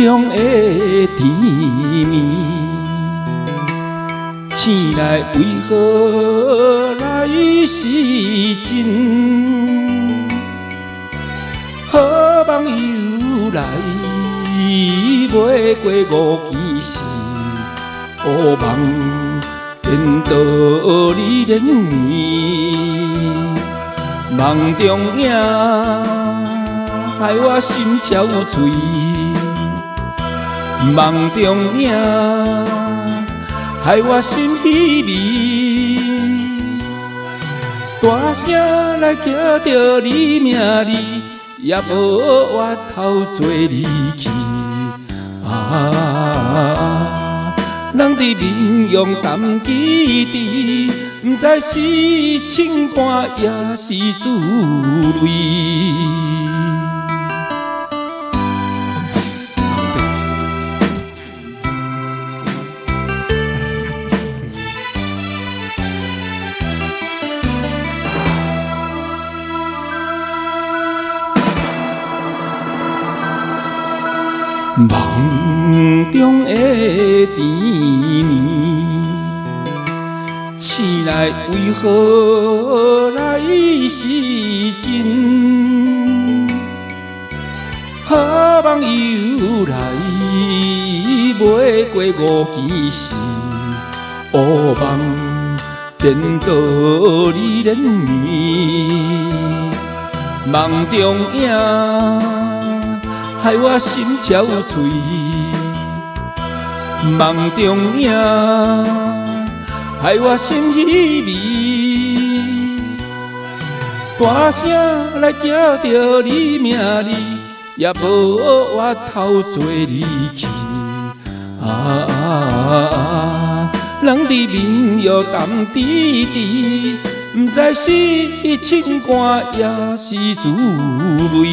中的甜蜜，醒来为何来是真？好梦又来，袂过5更时，乌梦颠倒你连绵，梦中影害我心憔悴，梦中影害我心稀微，大声来叫着你名字，也无法头做离去。人伫面容淡记忆，不知是清欢也是滋泪。梦中的甜蜜，醒来为何来是真？好梦又来，袂过5更时，乌梦颠倒你连绵，梦中影害我心憔悴，梦中影害我心稀微，大声来叫着你名字，也无法头做离去。人伫面摇淡滴滴，不知是清寒也是滋泪。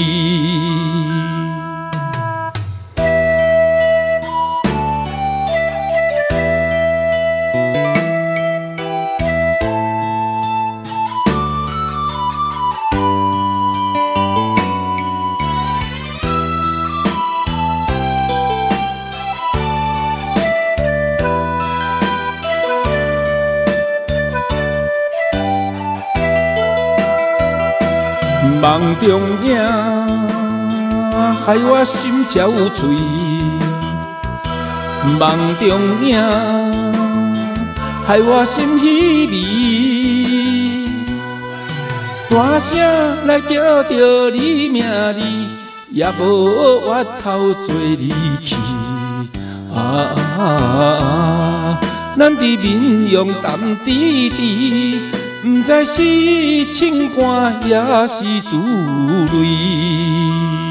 梦中影害我心憔悴，梦中影害我心稀微，大声来叫着你名字，也无法头做离去。咱伫面容淡滴滴，不知是清寒也是滋泪。